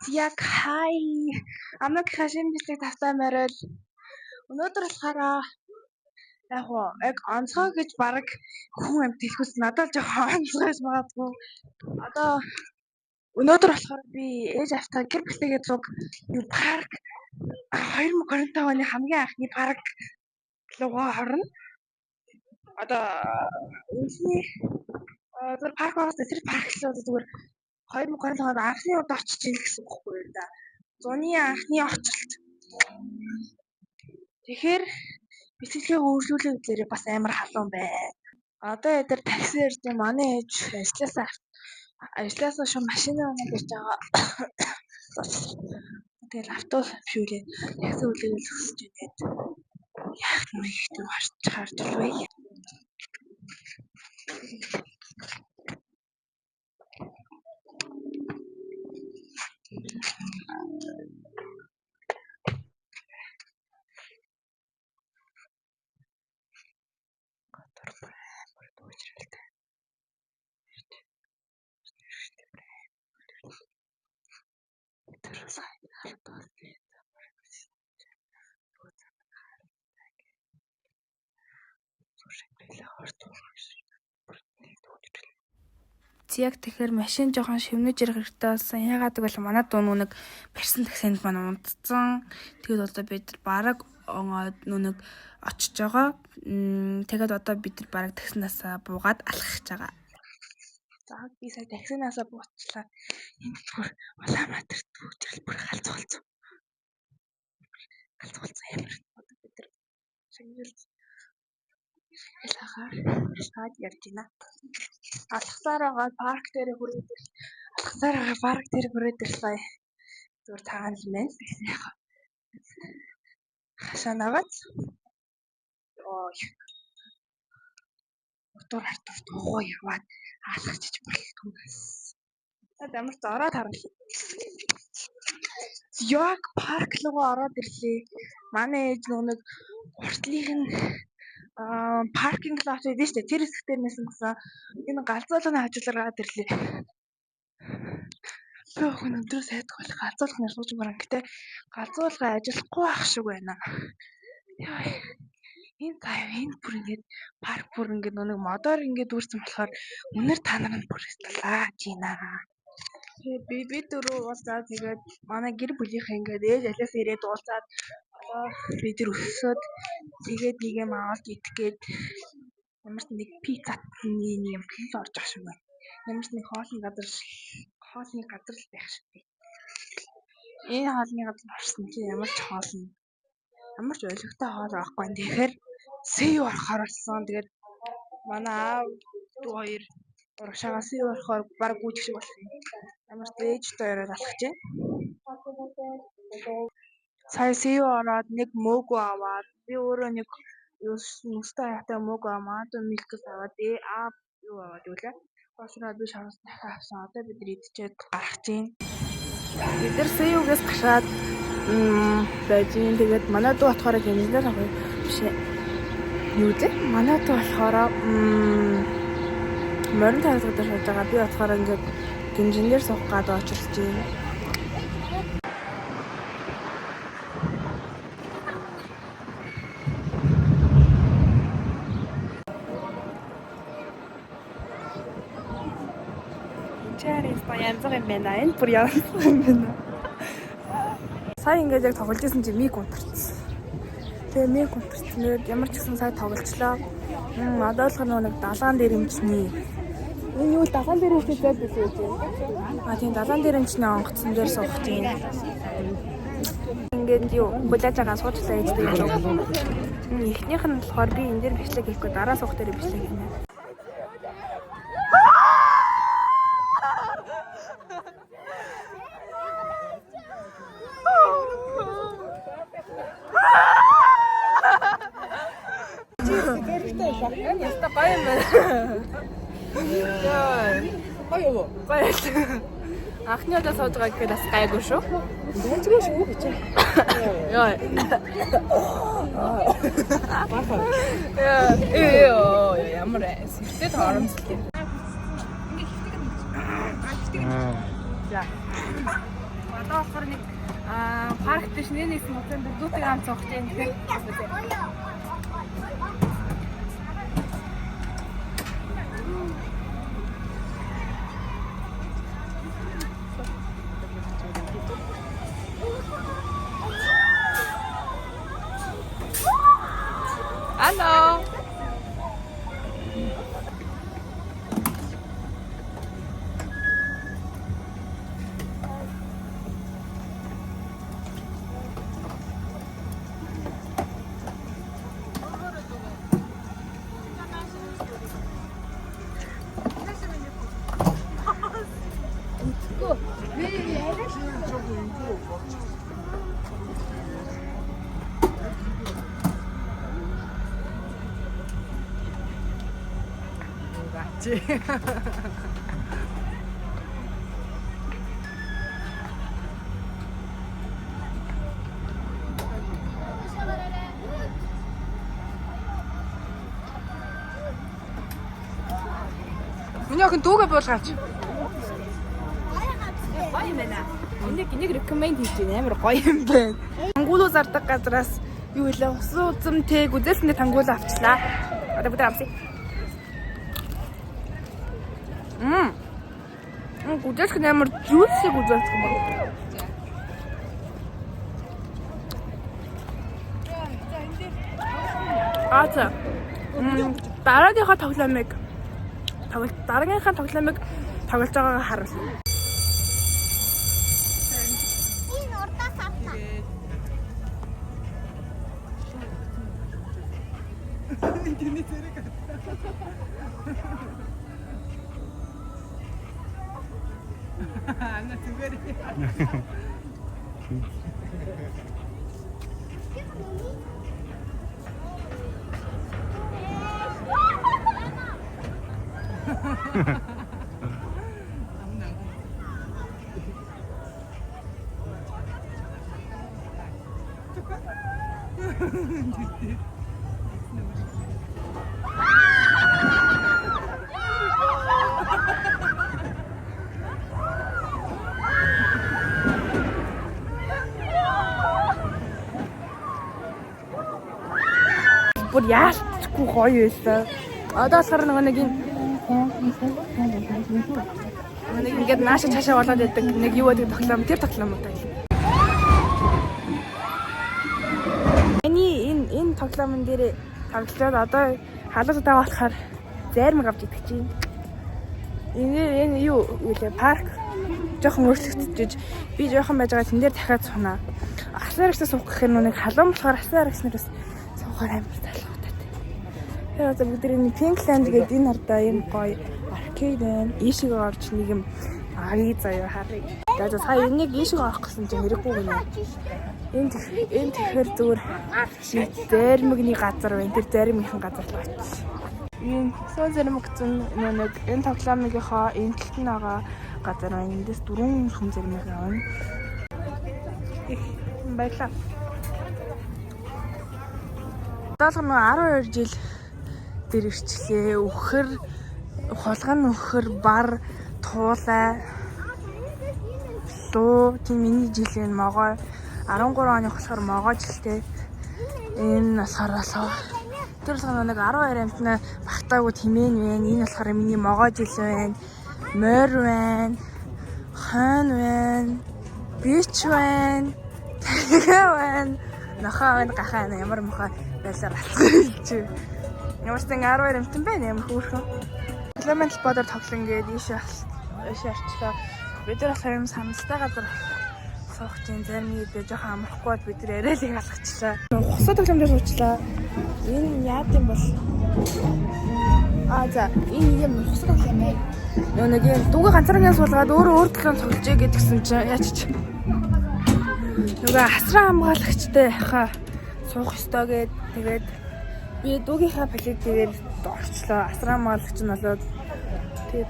Яг хай. Амаг хашин бичлэг тавтай морил. Өнөөдөр болохоор яг онцгой гэж баг хүн амт хэлэхүүс надад л жоохон онцгойж магадгүй. Одоо өнөөдөр болохоор би ээж автаа гэр бүлтэйгээ зуг юу парк 2025 оны хамгийн анхны парк руугаа орно. Одоо үнэний зөв парк байгаас тэр парк л зүгээр 2025 онд анхны удаа очиж ийн гэсэн үг байхгүй юу да. Зуны анхны очилт. Тэгэхээр бицэглэгээ өөрлүүлэх үзлээрээ бас амар халуун байна. Одоо эдгээр такси ирж манай ээж ажлаасаа шууд машинаа унаад ирж байгаа. Тэгэл автобус авшуулээ. Такси үлээл өсөж ирээд яах юм ихтэй харж илвэ. Яг тэгэхээр машин жоохон шивнэж ирэх хэрэгтэй болсон. Яагаад гэвэл манай дуу нүг барьсан таксинд маань унтцсан. Тэгээд одоо бид бараг нүг очиж байгаа. Тэгээд одоо бид бараг таксинаасаа буугаад алхах гэж байгаа. За би сая таксинаасаа буучлаа. Энд бүр Улаанбаатарт бүгд бүр галзуулсан амар. Одоо бид нар шагнал хаад ярьж байна. Алхасаар байгаа парк дээр хүрээд ирлээ. Зүгээр тагаан л байна. Хашаа наваач. Мотор хартурт уу яваад алхаж болтгоос. Tad ямар ч ороод харна. Яг парк руу ороод ирлээ. Манай ээж нэг уртлын паркинг лот гэдэг шүү дээ. Тэр хэсэг дээр нэсэн гэсэн энэ галзуулгын хажуулаад ирлээ. Би өнөөдөр сайдг болох галзуулгын сууж мөрөн гэтээ галзуулгын ажиллахгүй байх шиг байна. Яа. Энэ бүр ингээд парк бүр ингээд нэг модоор ингээд дүүрсэн болохоор үнэр та нар нь бүр талаа жина. Тэгээд би дөрөв уулзаад тэгээд манай гэр бүлийнхээ ингээд ээж алиас ирээд уулзаад бид нар өсөөд тэгээд нэг юм аваад идэх гээд ямар ч нэг пиццаны юм л орж ах шиг байна. Ямар ч нэг хоолны газар л байх шиг байна. Энэ хоолны газар орсон чи ямар ч ойлгохтой хоол авахгүй. Тэгэхээр сэв орохоор болсон. Тэгээд манай аав хоёр урагшаага сэв орохоор баг гүйчих шиг болсон. Ямар ч ээжтэй ороод алхаж байна. Сая сэв ороод нэг мөөг аваад би өөрөө нэг нүстэй хаятай мөөг аваад милкс аваад аваад юу лээ. Хоошроо би шавс дахиад авсан. Одоо бид идчихэд гарах чинь. Бид нар сэвгээс гашаад байж ин тэгээд манай дүү болохоор гинжлэр авах биш ээ. Юу дээ? Манай дүү болохоор морин тавилга дээр сууж байгаа. Би болохоор ингээд гинжлэр суух гад очилж байна. Янзар юм байна. Энэ бүр янзар юм байна. Сая ингээд яг тоглож исэн чи миг унтарсан. Тэгээ миг унтарсан. Ямар ч гэсэн сая тоглолцлоо. Одоолох нэг далаан дээр юмчний. Энэ юу далаан дээр юм чи зэд билээ гэж. Тийм далаан дээр юмчний онгоцсон дээр суух тийм. Ингээд юу булааж байгаа суучлаа ээжтэй юм. Эхнийх нь болохоор би энэ дээр бичлэг хийхгүй дараа суух дээр бичлэг хийнэ. Яста гоё юм байна. Гоё юу? Гоё. Анхны удаа сууж байгаа гэхээр бас гайгүй шүү. Гайгүй шүү гэж. Яа. Ямар сэртэй тооромжлээ. За. Одоо болохоор нэг парк дэш нээсэн утсан дүүтэй ам цогч юм тэгэхээр Алло. Миний охин дүүгээ буулгаач. гоё юм байна. Энийг recommend хийж байна. Амар гоё юм байна. Тангуулуу зардаг газраас юу хэлээ? Усан үзэмтэй гүзэлтэнд тангуулаа авчлаа. Одоо бүгд амсъя. Гүзэлт амар juicy гүзэлт юм байна. Ааца. Дараагийнхаа тоглоомыг тоглож байгаагаа харуулъя. Энэ урдаас авлаа. Тэний зэрэг. Ана зүгээр. Бүр яалтчгүй гоё байсан. Одоо болохоор нэг ингээд нааша цаашаа болоод байдаг нэг юу гэдэг тоглоом тэр тоглоомтой. Энэ тоглоомн дээр тоглоод одоо халуутаа болохоор зарим авч идэх чинь. Энэ юу вэ? Парк жоохон өөрчлөгдөж би жоохон байж байгаа тэн дээр дахиад сунаа. Асар ихтэй суух гэх юм нэг халуун болохоор асар их нараас суухаар амар талхуутай. Тэр одоо бүгдэрийн Pinkland гэдэг энэ ардаа юм гоё аркейд байна. Ийшээ орж нэг юм аги заяа харъя. Тэгээд сая энийг ийшээ авах гэсэн чинь хэрэггүй гэнэ. Энэ тэгэхээр зүгээр зармигний газар байна. Тэр зармигийнхэн газар л очиж. Энэ сүүл зармиг гэсэн нэг энэ тоглоомынхоо энэ талд нь байгаа газар байна. Эндээс 4 хүн зармиг авна. Их баярлалаа. Долгоно 12 жил дээр ирчлээ. Үхэр, хулган үхэр, бар, туулай, луу тийм миний жилийн могой 13 оны болохоор могой жилтэй. Энэ болохоор тэр болохоор нэг 12 амтны багтаагүй тэмээн байна. Энэ болохоор миний могой жил байна. Морь байна. Хан байна. Бич байна. Тэгэ байна. Нохоо байна, гахаа байна. Ямар мохоо байлаар алцгаалж. Ямар ч нэг 12 амтан байна. Ямар хөөрхөн. Элемент бодор тоглон гээд ийшээ арчлаа. Бид нар болохоор юм саналтай газар суух чинь зарим үед жоохон амрахгүй бид нар арай л их алгачлаа. Хосоо тоглоом дээр суучлаа. Энэ яад юм бол за энэ юм хосоо тоглоом ээ. Нэг юм дүүгээ ганцаараа суулгаад өөр тоглоом тоглож гэдгсэн чинь яач чи. Нөгөө асран хамгаалагчтай хаа суух ёстой гээд тэгээд би дүүгийнхаа палетээр орчлоо. Асран хамгаалагч нь болоод тэгээд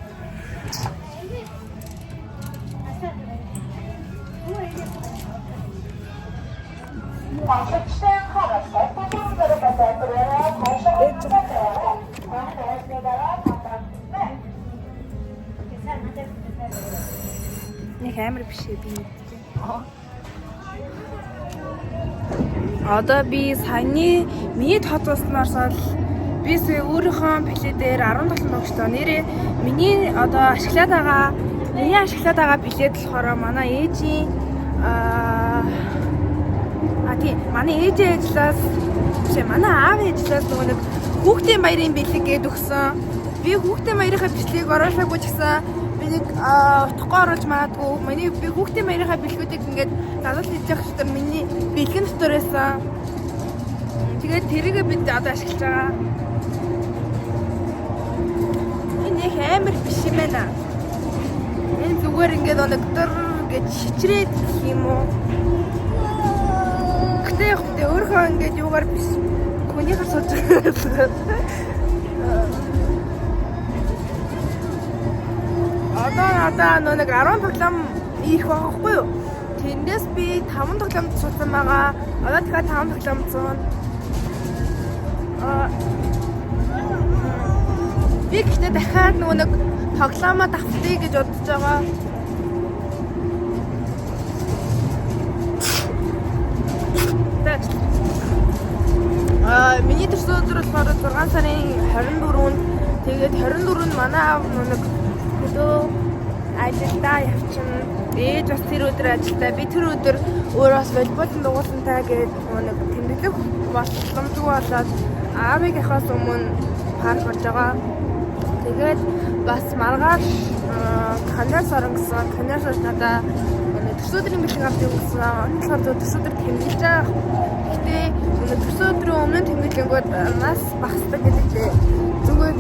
нэг амар биш би мэдээ. Одоо би саяны миний тоцооснаас л би өөрийнхөө плей дээр 17 тогтсон. Нэрээ миний одоо ашиглаад байгаа плейд болохоор манай ээжийн манай ээжийн ажлаас манай аавын ажлаас нэг хүүхдийн баярын бэлэг гээд өгсөн. Би хүүхдийн баярынхаа бичлэгийг оруулаагүй ч гэсэн би нэг утгагүй оруулж магадгүй. Би хүүхдийн баярынхаа бэлгүүдийг ингээд залуус хийж явах чинь миний бэлгэн дотор байсан. Тэгээд тэрийг бид одоо ашиглаж байгаа. Энэ их амар биш юм байна. Энэ зүгээр ингээд өнөдөр гэж шичрээд гэх юм уу? Гэтэ өөрөө ингээд юугаар биш. Хүнийхээ сууж байгаа. Одоо нэг 10 тоглоом ирэх байхгүй юу? Тэндээс би 5 тоглоомд суудсан байгаа. Одоо дахиад 5 тоглоом зүүн. Би гэхдээ дахиад нэг тоглоомоо давтъя гэж бодож байгаа. Миний төрсөн өдөр болохоор 6 сарын 24-нд тэгээд 24-нд манай аав нэг хөдөө ажилдаа явчихна. Ээж бас тэр өдөр ажилдаа. Би тэр өдөр өөрөө бас волейболын дугуулантай гээд нэг тэмдэглэх боломжгүй болоод аавынхаас өмнө парк орж байгаа. Тэгээд бас маргааш канаас орон гэсэн. Канаас надаа төрсөн өдрийн бэлэг авч явуулсан. Тэгэхээр төрсөн өдөр тэмдэглэж байгаа. Гэтэ төрсөн өдрийн өмнө тэмдэглэнгүүд нас багасдаг гэдэг. Зүгээр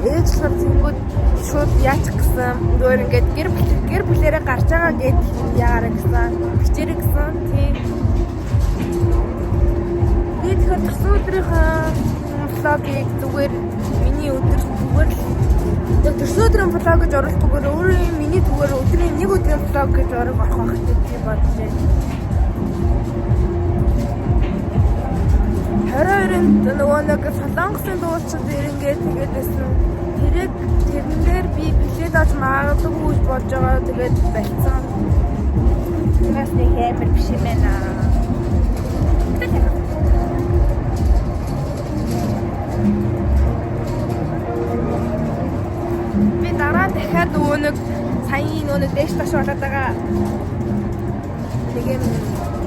ээж болохоор зингүүд шууд яачих гэсэн. Зүгээр ингээд гэр бүлээрээ гарч байгаа гэд яараа гэсэн. Бичээрэй гэсэн. Тийм. Би тэгэхээр төрсөн өдрийнхөө влогийг зүгээр миний өдөр зүгээр л төрсөн өдрийн влог гэж оруулахгүйгээр өөрөө миний зүгээр өдрийн нэг өдрийн влог гэж орох байх гэж бодлоо. 22-нд нөгөө нэг солонгосын дуулчид ирэнгээд тэгээд байсан. Тэрэн дээр би плейд авч магадгүй гэж бодож байгаа. Тэгээд байцсан. Тэгээс нэг амар биш юм байна. Би дараа дахиад нөгөө нэг саяны нөгөө нэг дэш таш болоод байгаа. Тэгээд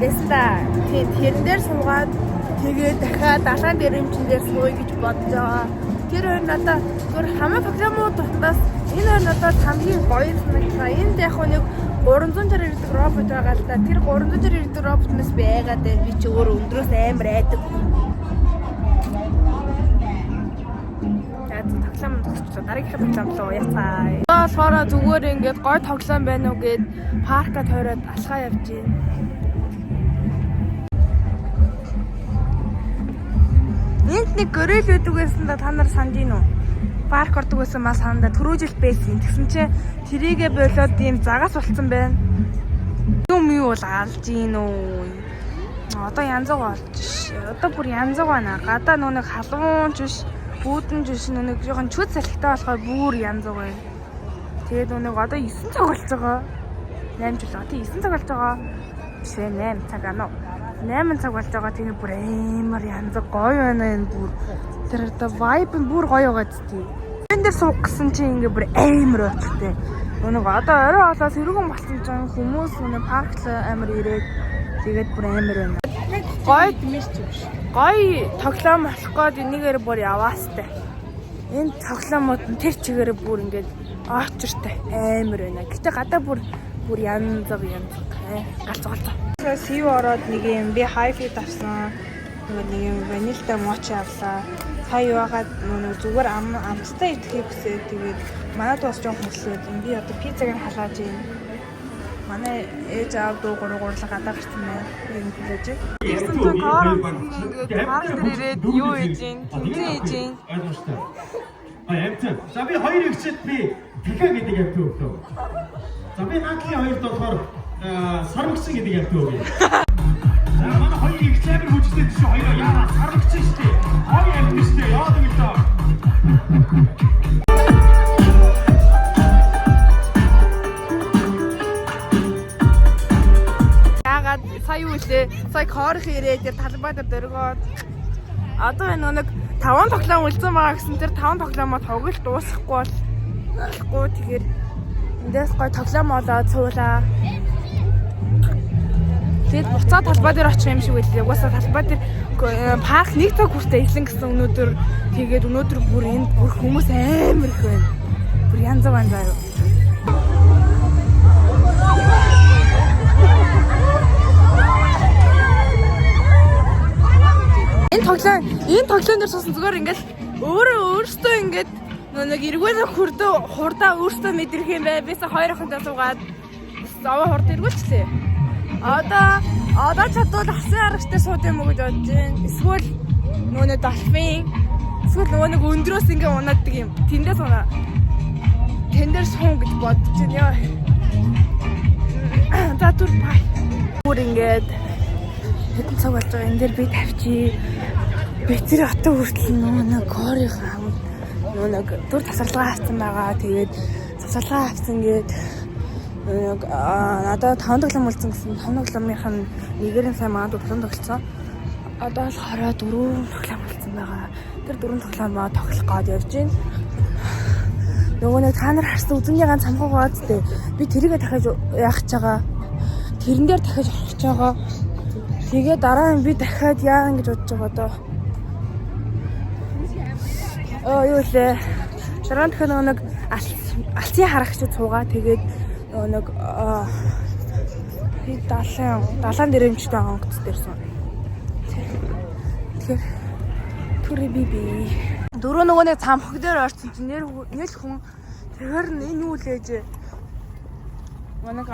леста тэрэн дээр суугаад тэгээд дахиад далайн дээр юмчин дээр сууя гэж бодож байгаа. Тэр хоёр надад зөвхөн хамаа програмууд дотроос энэ хоёр надад хамгийн гоё санагдсан. Энд яг нэг 360 ирдэг робот байгаа л да. Тэр 360 ирдэг роботноос би айгаад байна. Би ч өөр өндрөөс амар айдаг. Тэгээд тоглоом төгсчлөө. Дараагийн тоглоом руу яцгаа. Одоо болохоор зүгээр ингээд гоё тоглоом байна уу гэд паркад тойроод алхаа явж байна. Энд нэг гөрөл өгдөг байсан да та нар санд ийн үү? Парк ордог байсан маа санда түрүү жил байсан. Тэгсэн чинь тэрийгэ болоод ийм загас болцсон байна. Юм юу бол алж ийн үү? Одоо янзгаа болж ш. Одоо бүр янзгаа байна. Гадаа нүг халуун ч биш, бүүдэн ч биш нүг жоохон чүд салхитай болохоор бүр янзгаа байна. Тэгээд нүг одоо 9 цаг болж байгаа. 8 жил одоо 9 цаг болж байгаа. Биш ээ 8 цаг аа. 8 цаг болж байгаа. Тэгээ бүр амар янз гоё байна энэ бүр. Тэр одоо vibe нь бүр гоё байгаа зү. Энд дээр суух гэсэн чинь ингээ бүр амар өчтэй. Нэг одоо орой болоод сэрүүгэн болсон чинь хүмүүс нэг паркт амар ирээд тэгээд бүр амар байна. Гоё димэж биш. Гоё тоглоом болох гээд энийгээр бүр яваастай. Энэ тоглоомууд нь тэр чигээр бүр ингээ очиртай амар байна. Гэтэ гадаа бүр янз галзгалзаа. Сив ороод нэг юм би хайфит авсан. Нэг юм ванилта мочи авлаа. Сая яагаад зүгээр амттай идэхийг хүсээд тэгээд манайд бас жоох хөслөөд би одоо пиццаг нь халааж байна. Манай ээж аав дүү гурлаа гадаа гарсан байна. Ийм хүлээж. Ирсэн чинь тоор ингээд парк дээр ирээд юу хийж ийн? Тэмцэн хийж ийн. Амтэн. За би хоёр ихчэд би дахиад гэдэг явт өглөө. За би наадлийн хоёрд болохоор сармагчин гэдэг явт өглөө. За манай хоёр их цайбар хүчтэй шүү. Хоёроо яа сармагчин шүү дээ. Хоёр амт шүү дээ. Яа гэдэг вэ? ягаад сая юу лээ? Сая корх ирээд тэр талбай дээр дөргөөд одоо энэ нэг 5 тоглоом үлдсэн байгаа гэсэн тэр 5 тоглоомоо тоглолт дуусахгүй болохгүй тэгэхээр эндээс гой тоглоом болоод цуулаа. Тэгээд буцаа талбай дээр очих юм шиг байлээ. Угаасаа талбай дээр парк 1 цаг хүртэл эхлэн гэсэн өнөөдөр тэгээд өнөөдөр бүр энд бүр хүмүүс амар их байна. Бүр янз янз заяа. Энэ тоглоом дээр суусан зүгээр ингээл өөрөөсөө ингээд нэг эргүүлээ хурдаа өөртөө мэдрэх юм бай. Бисаа хоёр охинтой суугаад аваа хурд эргүүлчихлээ. Одоо чадвал асан аргатай сууд юм уу гэж бодож байна. Эсвэл нөгөө долфин эсвэл нөгөө өндрөөс ингээ унаадаг юм. Тэндээс унаа. Тэндэр суун гэж бодож байна яа. За түр бай. Бүр ингээд хэдэн цаг болж байгаа энэ дээр би тавьчих. Би тэр хатаа хүртэл нөгөө корийнхаа нөгөө дүр тасалгаа авсан байгаа. Тэгээд тасалгаа авсан гээд надад 5 тоглоом үлдсэн гэсэн 5 тоглоомынх нь нэгээрэн сайн маад тоглоом тоглосон. Одоо болохоор 4 тоглоом үлдсэн байгаа. Тэр 4 тоглоомоо тоглох гээд явж байна. Нөгөө нэг та нар харсан үзмний ганц хамгаагаа зү. Би тэрийгэ дахиж яах гэж байгаа. Тэрэн дээр дахиж орох гэж байгаа. Тэгээ дараа нь би дахиад яа ингэж бодож байгаа доо. Юу лээ. Дараа нь дахиад нэг алсын харагч цуугаа. Тэгээд нэг 70 дэрэмжтэй онгоц дээрсэн. Тэгэхээр түрээ би дөрөв нөгөө нэг цамхаг дээр орсон чинь нэр хүн тэгэхээр энэ юу лээж нэг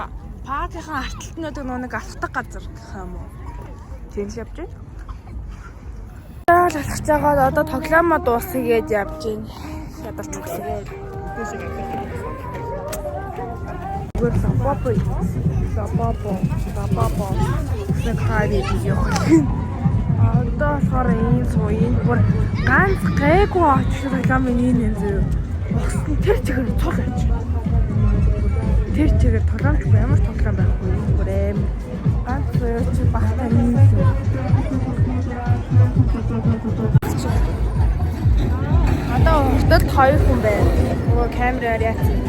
паркийн арталтнууд нэг алхдаг газар гэх юм уу. Тийм л явж байна. Алхаж байгаа одоо тоглоомоо дуусгая гэж явж байна. Ядарч өглөө. Папа. Секретарь явах. Одоо болохоор энэ сууын бүр ганц гайгүй очих тоглоом энэ зөө. Тэр чигээр цул байж. Тэр чигээр тоглоомч ямар тоглоом байхгүй бүр аим. Ганц сууч багтаа нэг юм. Одоо уртад 2 хүн байна. Нөгөө камераар яасан.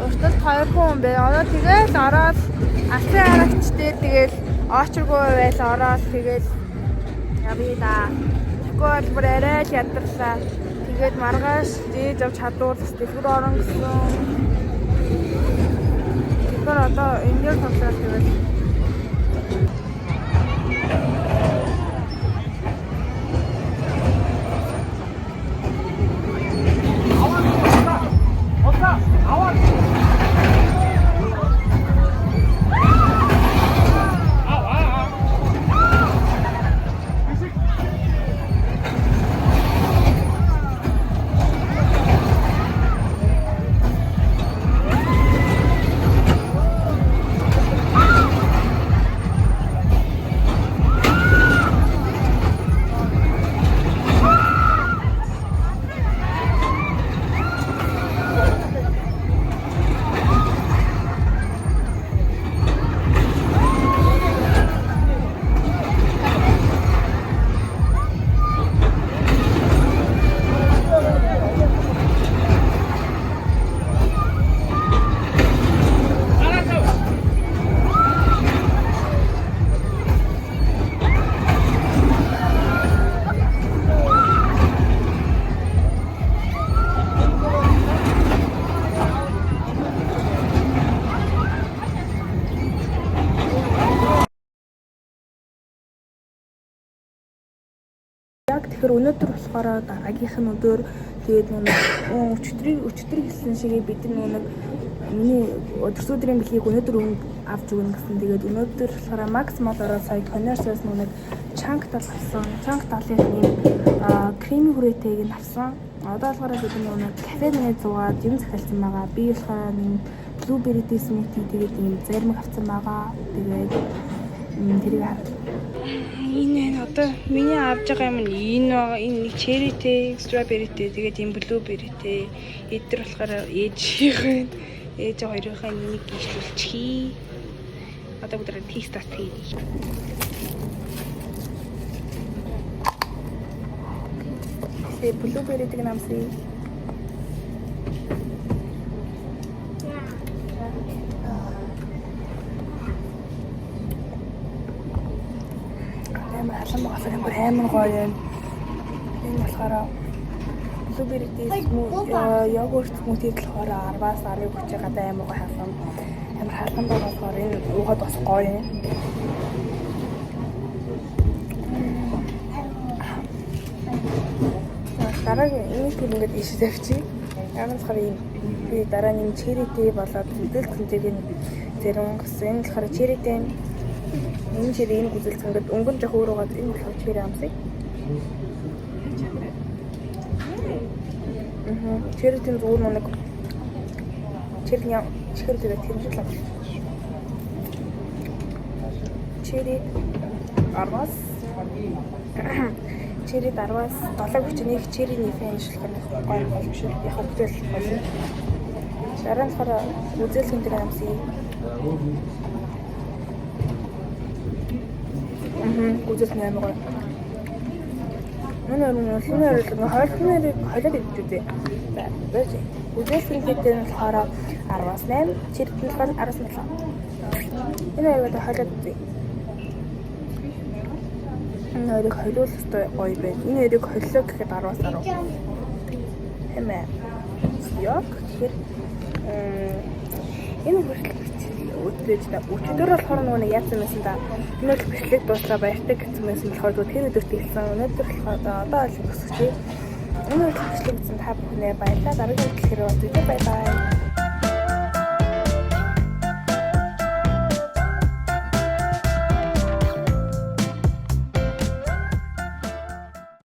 Уртад 2 хүн байна. Одоо тэгэл ороод алсын харагчтэй тэгэл очргүй байл ороод тэгэл явъя да. Тэгэхгүй бол бүр арай л ядарлаа. Тэгээд маргааш дээж авч чадвар дэлгүүр орон гэсэн. Тэгэхээр одоо энэ дээр тоглоод тэгэл тэгэхээр өнөөдөр болохоор дараагийнх нь өдөр тэгээд өчтөр хэлсэн шигээ бид нэг миний өдрсөдрийн бэлгийг өнөөдөр авч өгнө гэсэн. Тэгээд өнөөдөр болохоор максималаараа сая Converse-аас нэг чанк тал авсан. Чанк талын креми хүрээтэйг нь авсан. Одоо болохоор бид нэг кафе дээр зугаад юм захиалсан байгаа. Би болохоор нэг blueberry smoothie тэгээд юм зармаг авсан байгаа. Тэгээд тэрийг энэ одоо миний авж байгаа юм энэ нэг черryтэй, strawberryтэй, тэгээд юм blueberryтэй. Эдгээр болохоор ээж хоёрынхаа нэг гişлүүлчихье. Одоо бүгд хийх старт хий. Сэ блуберри-дэг намсыг амар халан багсаар амар гоё юм. Энэ болохоор блуберри-дэг йогурт смути болохоор 10-аас 10 хүч гадаа амар гоё халан. Амар халан болохоор энэ уухад бас гоё юм. Дараагийн энэ тийм ингээд иш тавьчих. Яагаад ийм би дараа нь черри-тэй болоод үзэл тэмдэг нь зэрэг гэсэн. Энэ болохоор черри-тэй энэ черри энэ үзэл ингээд өнгөн жоох өөрөөгөө энэ болохоор черри амсыг. Черри-тэй зүгээр нэг черри чихэртэй тэмдэг л. Черри 10-аас черри 10-аас 7 хүчнийг черрийн фэн шилхэн гоё болж яг хөдөл болно. Дараа нь болохоор үзэл тэмдэг амсыг. Үзэл нь амар гоё. Нүүр хойлохныг холиод идчихвээ. За, байж. Үзэл тэмдэгтэй нь болохоор 10-аас 8, черри нь болохоор 10-аас 7. Энэ яг холиод үзье. Энэ хоёрыг холиулах ёстой гоё байна. Энэ хоёрыг холио гэхэд 10-аас 10. Хэмээ. Яг тэгэхээр энэ хүртэл өдрөж та өчигдөр болохоор нэг яасан байсан да. Энэ л бичлэг дуусраа баяртай гэсэн байсан болохоор тэр өдөрт хэлсэн. Өнөөдөр болохоор одоо л өсөж. Энэ бичлэг гэсэн та бүхнээ баярлалаа. Дараагийн бичлэгээр уулзъя. Бай бай.